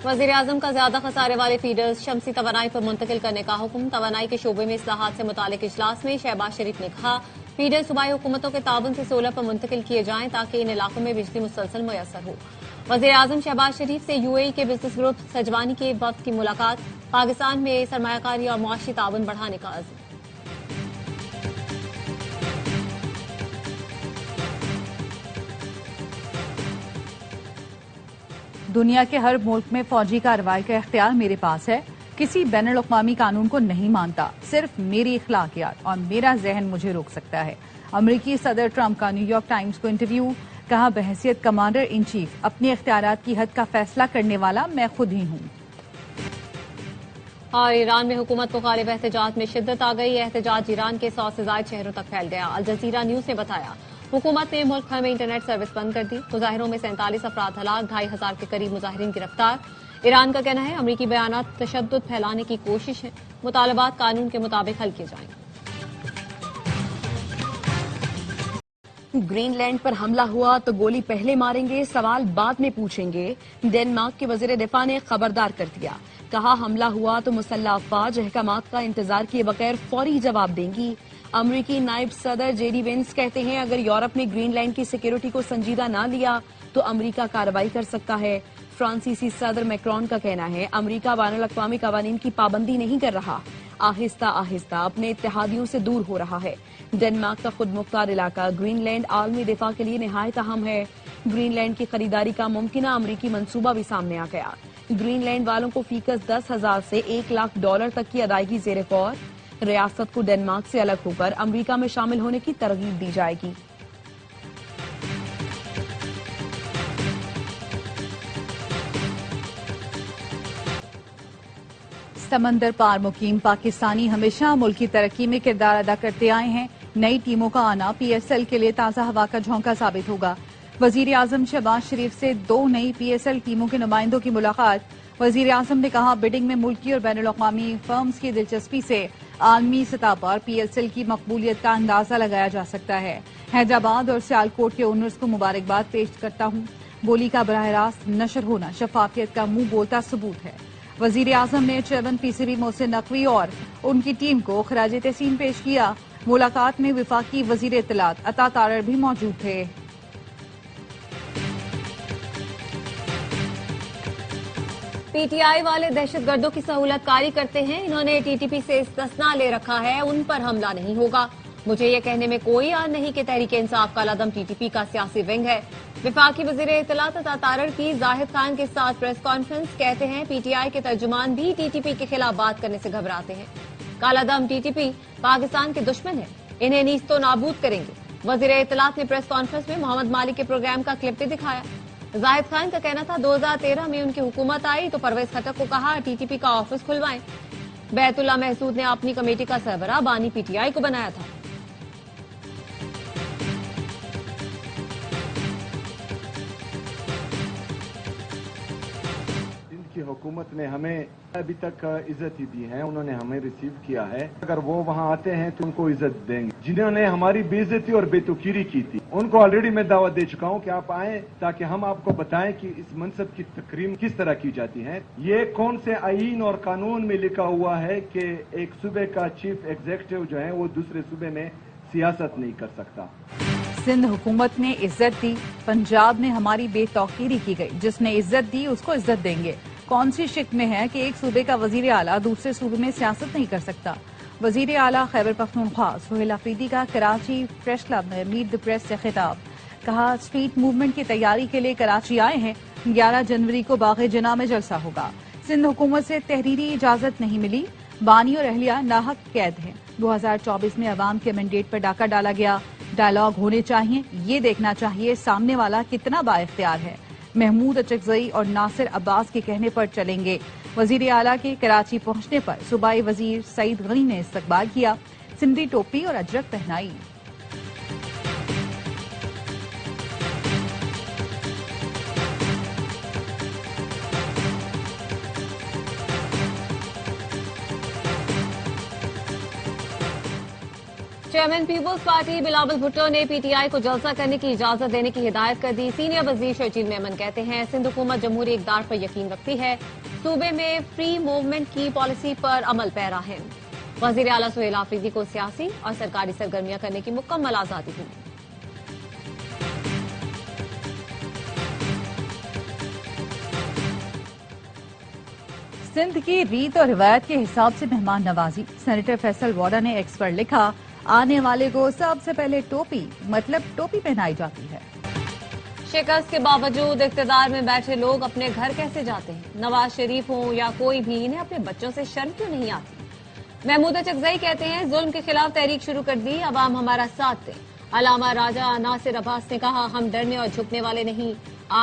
वज़ीर आज़म का ज्यादा खसारे वाले फीडर्स शमसी तवानाई पर मुंतकिल करने का हुक्म। तवानाई के शोबे में इस्लाहात से मुतालिक इजलास में शहबाज शरीफ ने कहा फीडर सूबाई हुकूमतों के ताबन से सोलर पर मुंतकिल किए जाएं ताकि इन इलाकों में बिजली मुसलसल मुयसर हो। वज़ीर आज़म शहबाज शरीफ से यूएई के बिजनेस ग्रुप सजवानी के वफ्द की मुलाकात। पाकिस्तान में सरमायाकारी और मुआशी ताबन बढ़ाने का अज़्म। दुनिया के हर मुल्क में फौजी कार्रवाई का इख्तियार मेरे पास है। किसी बैनुल अक़वामी कानून को नहीं मानता, सिर्फ मेरी इखलाकियात और मेरा जहन मुझे रोक सकता है। अमरीकी सदर ट्रंप का न्यूयॉर्क टाइम्स को इंटरव्यू। कहा बहैसियत कमांडर इन चीफ अपने इख्तियारात की हद का फैसला करने वाला मैं खुद ही हूँ। और ईरान में हुकूमत मुखालिफ एहतजाज में शिद्दत आ गई। एहतजाज ईरान के 100 से ज़ायद शहरों तक फैल गया। अल जज़ीरा न्यूज ने बताया हुकूमत ने मुल्क भर में इंटरनेट सर्विस बंद कर दी। मुजाहिरों में 47 अफराद हलाक, 2,500 के करीब मुजाहिरीन गिरफ्तार। ईरान का कहना है अमरीकी बयानात तशद्दुद फैलाने की कोशिश है। मुतालबात कानून के मुताबिक हल किए जाएंगे। ग्रीनलैंड पर हमला हुआ तो गोली पहले मारेंगे, सवाल बाद में पूछेंगे। डेनमार्क के वजीर दिफा ने खबरदार कर दिया। कहा हमला हुआ तो मुसल्लह अफवाज अहकामात का इंतजार किए बगैर फौरी जवाब देंगी। अमरीकी नायब सदर जेडी वेंस कहते हैं अगर यूरोप ने ग्रीनलैंड की सिक्योरिटी को संजीदा ना लिया तो अमरीका कार्रवाई कर सकता है। फ्रांसीसी सदर मैक्रोन का कहना है अमरीका बैनुल अक़वामी कवानीन की पाबंदी नहीं कर रहा, आहिस्ता आहिस्ता अपने इत्तेहादियों से दूर हो रहा है। डेनमार्क का खुद मुख्तार इलाका ग्रीनलैंड आलमी दिफा के लिए निहायत अहम है। ग्रीनलैंड की खरीदारी का मुमकिन अमरीकी मंसूबा भी सामने आ गया। ग्रीनलैंड वालों को फीकस 10,000 से $1 लाख तक की अदायगी ज़ेरे गौर। रियासत को डेनमार्क से अलग होकर अमरीका में शामिल होने की तरगीब दी जाएगी। समंदर पार मुकीम पाकिस्तानी हमेशा मुल्क की तरक्की में किरदार अदा करते आए हैं। नई टीमों का आना PSL के लिए ताज़ा हवा का झोंका साबित होगा। वजीर आजम शहबाज शरीफ से 2 नई PSL टीमों के नुमाइंदों की मुलाकात। वजीर आजम ने कहा बिडिंग में मुल्की और बैनुल अक़वामी फर्म्स की दिलचस्पी से आलमी सतह पर PSL की मकबूलियत का अंदाजा लगाया जा सकता है। हैदराबाद और सियालकोट के ओनर्स को मुबारकबाद पेश करता हूँ। बोली का बराह रास्त नशर होना शफाफियत का मुंह बोलता सबूत है। वजीर आजम ने चेयरमैन PCB मोहसिन नकवी और उनकी टीम को खराज तहसीन पेश किया। मुलाकात में वफाकी वजीर इत्तलात अता तारर भी मौजूद थे। PTI वाले दहशतगर्दों की सहूलत कारी करते हैं। इन्होंने TTP से इस्तिस्ना ले रखा है, उन पर हमला नहीं होगा। मुझे ये कहने में कोई याद नहीं कि तहरीक इंसाफ का लदम TTP का सियासी विंग है। विफाकी वजीर इत्तलात अता तारर की जाहिद खान के साथ प्रेस कॉन्फ्रेंस। कहते हैं PTI के तर्जुमान भी TTP के खिलाफ बात करने से घबराते हैं। कालादम TTP पाकिस्तान के दुश्मन है, इन्हें नीस्तो नाबूद करेंगे। वजीर इत्तलात ने प्रेस कॉन्फ्रेंस में मोहम्मद मालिक के प्रोग्राम का क्लिप भी दिखाया। जाहिद खान का कहना था 2013 में उनकी हुकूमत आई तो परवेज खटक को कहा TTP का ऑफिस खुलवाएं। बैतुल्ला महसूद ने अपनी कमेटी का सरबराह बानी PTI को बनाया था। की हुकूमत ने हमें अभी तक इज्जत ही दी है, उन्होंने हमें रिसीव किया है। अगर वो वहाँ आते हैं तो उनको इज्जत देंगे। जिन्होंने हमारी बेइज्जती और बेतुकीरी की थी उनको ऑलरेडी मैं दावत दे चुका हूँ कि आप आए ताकि हम आपको बताएं कि इस मनसब की तकरीम किस तरह की जाती है। ये कौन से आईन और कानून में लिखा हुआ है कि एक सूबे का चीफ एग्जीक्यूटिव जो है वो दूसरे सूबे में सियासत नहीं कर सकता। सिंध हुकूमत ने इज्जत दी, पंजाब ने हमारी बेतौकीरी की गई। जिसने इज्जत दी उसको इज्जत देंगे। कौन सी शिक में है कि एक सूबे का वजीर आला दूसरे सूबे में सियासत नहीं कर सकता। वजीर आला खैबर पख्तूनख्वा सुहेल अफरीदी का कराची प्रेस क्लब में मीट द प्रेस से खिताब। कहा स्ट्रीट मूवमेंट की तैयारी के लिए कराची आए हैं। 11 जनवरी को बाग़े जना में जलसा होगा। सिंध हुकूमत से तहरीरी इजाजत नहीं मिली, बानी और अहलिया नाहक कैद हैं। 2024 में अवाम के मैंडेट पर डाका डाला गया। डायलॉग होने चाहिए, ये देखना चाहिए सामने वाला कितना बाइख्तियार है। महमूद अचकजई और नासिर अब्बास के कहने पर चलेंगे। वजीर आला के कराची पहुंचने पर सूबाई वजीर सईद गनी ने इस्तकबाल किया। सिंधी टोपी और अजरक पहनाई। چیئرمین پیپلز پارٹی بلاول بھٹو نے پی ٹی آئی کو جلسہ کرنے کی اجازت دینے کی ہدایت کر دی. سینئر وزیر شرجیل میمن کہتے ہیں سندھ حکومت جمہوری اقدار پر یقین رکھتی ہے, صوبے میں فری موومنٹ کی پالیسی پر عمل پیرا ہے. وزیر اعلیٰ سہیل آفریدی کو سیاسی اور سرکاری سرگرمیاں کرنے کی مکمل آزادی ہوگی. سندھ کی ریت اور روایت کے حساب سے مہمان نوازی. سینیٹر فیصل واڈا نے ایکس پر لکھا, آنے والے کو سب سے پہلے ٹوپی مطلب ٹوپی پہنائی جاتی ہے. شکست کے باوجود اقتدار میں بیٹھے لوگ اپنے گھر کیسے جاتے ہیں؟ نواز شریف ہوں یا کوئی بھی, انہیں اپنے بچوں سے شرم کیوں نہیں آتی؟ محمود اچکزئی کہتے ہیں ظلم کے خلاف تحریک شروع کر دی, عوام ہمارا ساتھ دیں. علامہ راجہ ناصر عباس نے کہا ہم ڈرنے اور جھکنے والے نہیں,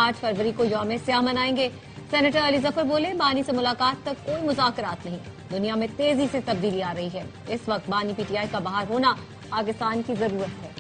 8 فروری کو یوم سیاہ منائیں گے. سینیٹر علی ظفر بولے بانی سے ملاقات تک کوئی مذاکرات نہیں, دنیا میں تیزی سے تبدیلی آ رہی ہے, اس وقت بانی پی ٹی آئی کا باہر ہونا پاکستان کی ضرورت ہے.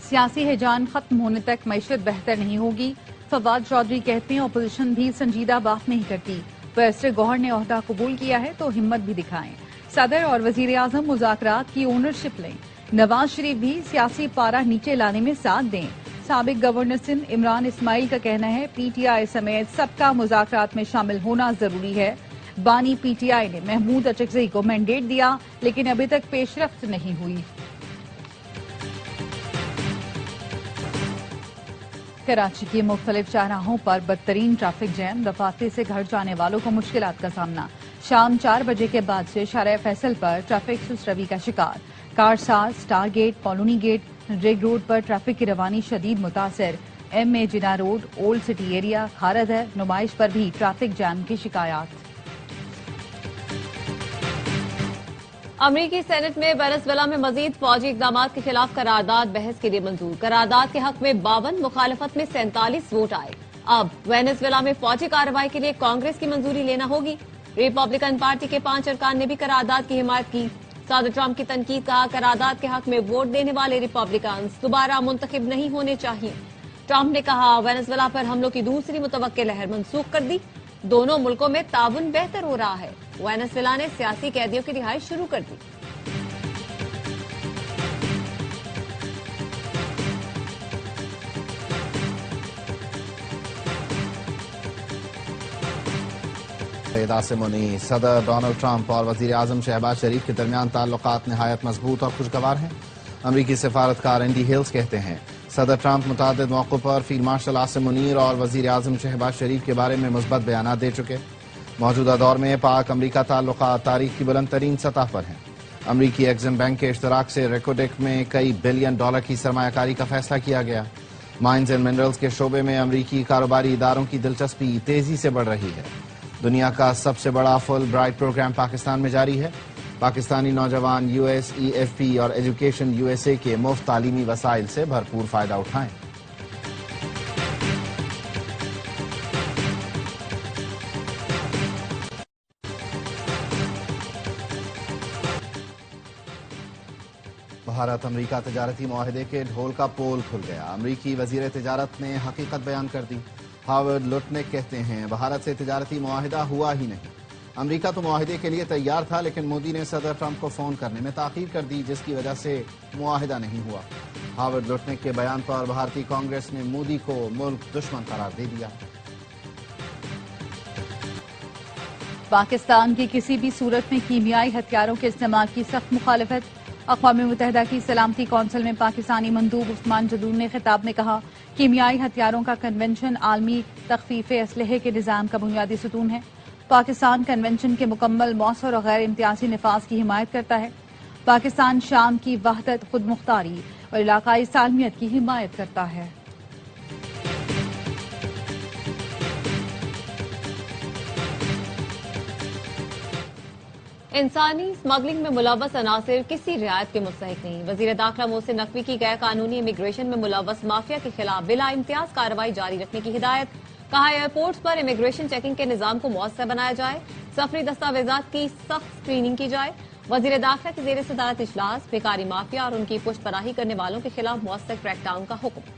سیاسی ہیجان ختم ہونے تک معیشت بہتر نہیں ہوگی. فواد چودھری کہتے ہیں اپوزیشن بھی سنجیدہ بات نہیں کرتی. بیرسٹر گوہر نے عہدہ قبول کیا ہے تو ہمت بھی دکھائیں. صدر اور وزیر اعظم مذاکرات کی اونرشپ لیں. نواز شریف بھی سیاسی پارا نیچے لانے میں ساتھ دیں. سابق گورنر سندھ عمران اسماعیل کا کہنا ہے پی ٹی آئی سمیت سب کا مذاکرات میں شامل ہونا ضروری ہے. بانی پی ٹی آئی نے محمود اچکزئی کو مینڈیٹ دیا لیکن ابھی تک پیش رفت نہیں ہوئی. کراچی کی مختلف چاراہوں پر بدترین ٹریفک جیم, دفاتر سے گھر جانے والوں کو مشکلات کا سامنا. شام 4 بجے کے بعد سے شارع فیصل پر ٹریفک سست روی کا شکار. کارساز, اسٹار گیٹ, کالونی گیٹ, ریگ روڈ پر ٹریفک کی روانی شدید متاثر. ایم اے جنا روڈ, اولڈ سٹی ایریا, کھارد ہے, نمائش پر بھی ٹریفک جام کی شکایات. امریکی سینٹ میں وینزویلا میں مزید فوجی اقدامات کے خلاف قرارداد بحث کے لیے منظور. قرارداد کے حق میں 52, مخالفت میں 47 ووٹ آئے. اب وینزویلا میں فوجی کارروائی کے لیے کانگریس کی منظوری لینا ہوگی. ریپبلکن پارٹی کے 5 ارکان نے بھی قرارداد کی حمایت کی. صدر ٹرمپ کی تنقید, کہا قرارداد کے حق میں ووٹ دینے والے ریپبلکنز دوبارہ منتخب نہیں ہونے چاہیے. ٹرمپ نے کہا وینزویلا پر حملوں کی دوسری متوقع لہر منسوخ کر دی. دونوں ملکوں میں تعاون بہتر ہو رہا ہے. وینزویلا نے سیاسی قیدیوں کی رہائی شروع کر دی. عاصم منی. صدر ڈونلڈ ٹرمپ اور وزیر اعظم شہباز شریف کے درمیان تعلقات نہایت مضبوط اور خوشگوار ہیں. امریکی سفارتکار اینڈی ہلز کہتے ہیں صدر ٹرمپ متعدد موقعوں پر فیلڈ مارشل عاصم منیر اور وزیر اعظم شہباز شریف کے بارے میں مثبت بیانات دے چکے. موجودہ دور میں پاک امریکہ تعلقات تاریخ کی بلند ترین سطح پر ہیں. امریکی ایگزم بینک کے اشتراک سے ریکوڈیک میں کئی بلین ڈالر کی سرمایہ کاری کا فیصلہ کیا گیا. مائنز اینڈ منرلز کے شعبے میں امریکی کاروباری اداروں کی دلچسپی تیزی سے بڑھ رہی ہے. دنیا کا سب سے بڑا فل برائٹ پروگرام پاکستان میں جاری ہے. پاکستانی نوجوان U S E F P اور ایجوکیشن یو ایس اے کے مفت تعلیمی وسائل سے بھرپور فائدہ اٹھائیں. بھارت امریکہ تجارتی معاہدے کے ڈھول کا پول کھل گیا. امریکی وزیر تجارت نے حقیقت بیان کر دی. ہاورڈ لوٹنک کہتے ہیں بھارت سے تجارتی معاہدہ ہوا ہی نہیں. امریکہ تو معاہدے کے لیے تیار تھا لیکن مودی نے صدر ٹرمپ کو فون کرنے میں تاخیر کر دی جس کی وجہ سے معاہدہ نہیں ہوا. ہاورڈ لوٹنک کے بیان پر بھارتی کانگریس نے مودی کو ملک دشمن قرار دے دیا. پاکستان کی کسی بھی صورت میں کیمیائی ہتھیاروں کے استعمال کی سخت مخالفت. اقوام متحدہ کی سلامتی کونسل میں پاکستانی مندوب عثمان جدور نے خطاب میں کہا کیمیائی ہتھیاروں کا کنونشن عالمی تخفیف اسلحے کے نظام کا بنیادی ستون ہے. پاکستان کنونشن کے مکمل مؤثر اور غیر امتیازی نفاذ کی حمایت کرتا ہے. پاکستان شام کی وحدت, خود مختاری اور علاقائی سالمیت کی حمایت کرتا ہے. انسانی اسمگلنگ میں ملوث عناصر کسی رعایت کے مستحق نہیں. وزیر داخلہ محسن نقوی کی غیر قانونی امیگریشن میں ملوث مافیا کے خلاف بلا امتیاز کارروائی جاری رکھنے کی ہدایت. کہا ایئرپورٹس پر امیگریشن چیکنگ کے نظام کو مؤثر بنایا جائے. سفری دستاویزات کی سخت اسکریننگ کی جائے. وزیر داخلہ کے زیر صدارت اجلاس بھیکاری مافیا اور ان کی پشت پناہی کرنے والوں کے خلاف مؤثر کریک ڈاؤن کا حکم.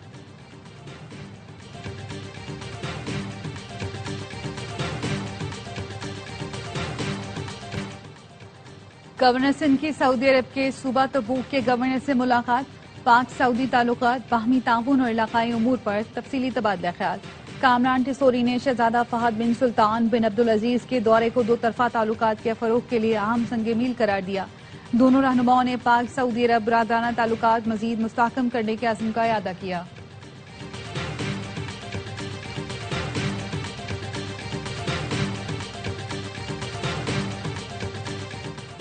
गवर्नर सिंध की सऊदी अरब के सूबा तबूक के गवर्नर से मुलाकात, पाक सऊदी ताल्लुकात, बाहमी ताउन और इलाकाई उमूर पर तफसीली तबादला ख्याल। कामरान टिसोरी ने शहजादा फहद बिन सुल्तान बिन अब्दुल अजीज के दौरे को दो तरफा ताल्लुकात के फरोग के लिए अहम संग मील करार दिया। दोनों रहनुमाओं ने पाक सऊदी अरब बरादराना ताल्लुकात मजीद मुस्तहकम करने के अज़्म का इरादा किया।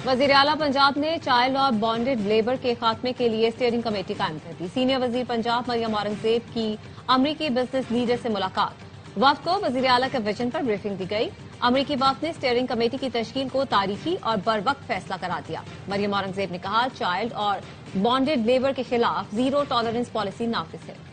वजीर आला पंजाब ने चाइल्ड और बॉन्डेड लेबर के खात्मे के लिए स्टीयरिंग कमेटी कायम कर दी। सीनियर वजीर पंजाब मरियम औरंगजेब की अमरीकी बिजनेस लीडर से मुलाकात। वफ्द को वजीर आला के विजन पर ब्रीफिंग दी गई। अमरीकी वफ्द ने स्टीयरिंग कमेटी की तश्कील को तारीखी और बरवक्त फैसला करार दिया। मरियम औरंगजेब ने कहा, चाइल्ड और बॉन्डेड लेबर के खिलाफ जीरो टॉलरेंस पॉलिसी नाफिज है।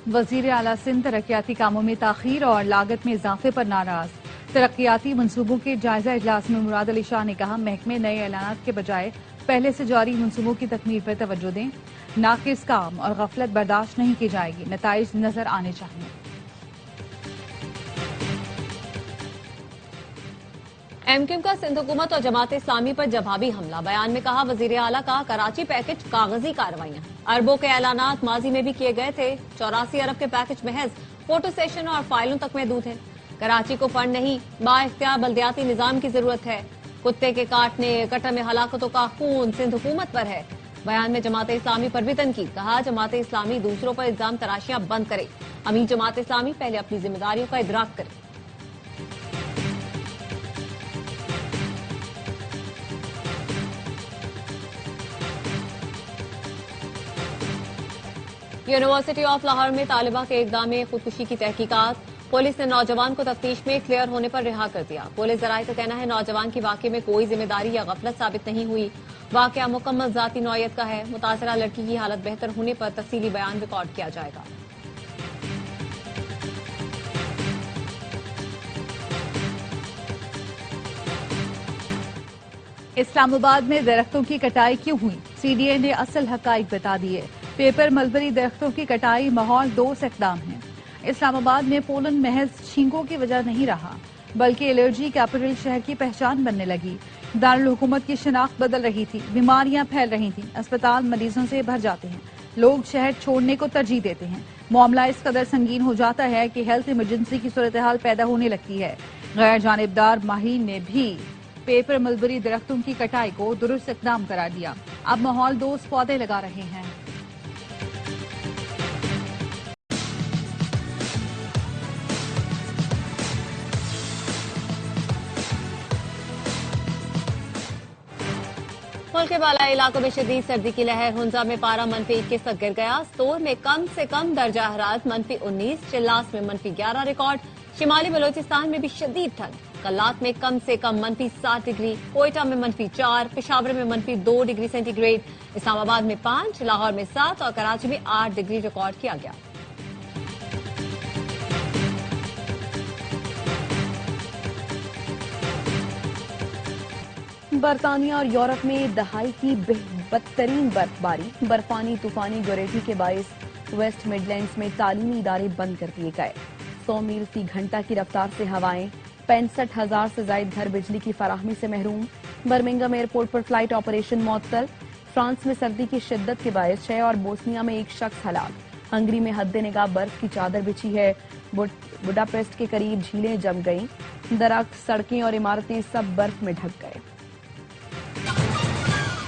वजीर आला सिंध तरक्याती कामों में ताखीर और लागत में इजाफे पर नाराज। तरक्याती मनसूबों के जायजा इजलास में मुराद अली शाह ने कहा, महकमे नए ऐलानात के बजाय पहले से जारी मनसूबों की तकमील पर तवज्जो दें। नाकिस काम और गफलत बर्दाश्त नहीं की जाएगी, नताइज नजर आने चाहिए। एमक्यूएम का सिंध हुकूमत और जमात इस्लामी पर जवाबी हमला। बयान में कहा, वजीर आला का कराची पैकेज कागजी कार्रवाइयां। अरबों के ऐलानात माजी में भी किए गए थे। 84 अरब के पैकेज महज फोटो सेशन और फाइलों तक महदूद है। कराची को फंड नहीं, बाइख्तियार बल्दियाती निजाम की जरूरत है। कुत्ते के काटने कटर में हलाकतों का खून सिंध हुकूमत पर है। बयान में जमात इस्लामी पर भी तनकीद। कहा, जमात इस्लामी दूसरों पर इल्जाम तराशियां बंद करे। अमीर जमात इस्लामी पहले अपनी जिम्मेदारियों का इदराक करे। यूनिवर्सिटी ऑफ लाहौर में तालिबा के इकदाम खुदकुशी की तहकीकात। पुलिस ने नौजवान को तफ्तीश में क्लियर होने पर रिहा कर दिया। पुलिस जराये का कहना है, नौजवान की वाकये में कोई जिम्मेदारी या गफलत साबित नहीं हुई। वाकया मुकम्मल जाती नौयत का है। मुतासरा लड़की की हालत बेहतर होने पर तफसीली बयान रिकॉर्ड किया जाएगा। इस्लामाबाद में दरख्तों की कटाई क्यों हुई, सीडीए ने असल हकाइक बता दिए। पेपर मलबरी दरख्तों की कटाई माहौल दोस्त इक़दाम है। इस्लामाबाद में पोलन महज छींकों की वजह नहीं रहा, बल्कि एलर्जी कैपिटल शहर की पहचान बनने लगी। दारुल हुकूमत की शिनाख्त बदल रही थी, बीमारियां फैल रही थीं, अस्पताल मरीजों से भर जाते हैं, लोग शहर छोड़ने को तरजीह देते हैं। मामला इस कदर संगीन हो जाता है कि हेल्थ इमरजेंसी की सूरत हाल पैदा होने लगती है। गैर जानिबदार माहिरीन ने भी पेपर मलबरी दरख्तों की कटाई को दुरुस्त इक़दाम करार दिया। अब माहौल दोस्त पौधे लगा रहे हैं। मुल्क के बालाई इलाकों में शदीद सर्दी की लहर। हुंजा में पारा -21 तक गिर गया। स्टोर में कम से कम दर्जा हरारत -19, चिल्लास में -11 रिकॉर्ड। शिमाली बलोचिस्तान में भी शदीद ठंड। कल्लात में कम से कम -7 डिग्री, कोयटा में -4, पेशावर में -2 डिग्री सेंटीग्रेड, इस्लामाबाद में 5, लाहौर में 7 और कराची में 8 डिग्री रिकॉर्ड किया गया। बरतानिया और यूरोप में दहाई की बदतरीन बर्फबारी। बर्फानी तूफानी गोरेटी के बायस वेस्ट मिडलैंड्स में तालीमी इदारे बंद कर दिए गए। 100 मील फी घंटा की रफ्तार से हवाएं। 65,000 से जायद घर बिजली की फराहमी से महरूम। बर्मिंघम एयरपोर्ट पर फ्लाइट ऑपरेशन मुअत्तल। फ्रांस में सर्दी की शिद्दत के बायस 6 और बोस्निया में 1 शख्स हलाक। हंगरी में हद्दे निगाह बर्फ की चादर बिछी है। बुडापेस्ट के करीब झीलें जम गईं। दरख्त, सड़कें और इमारतें सब बर्फ में ढक गए।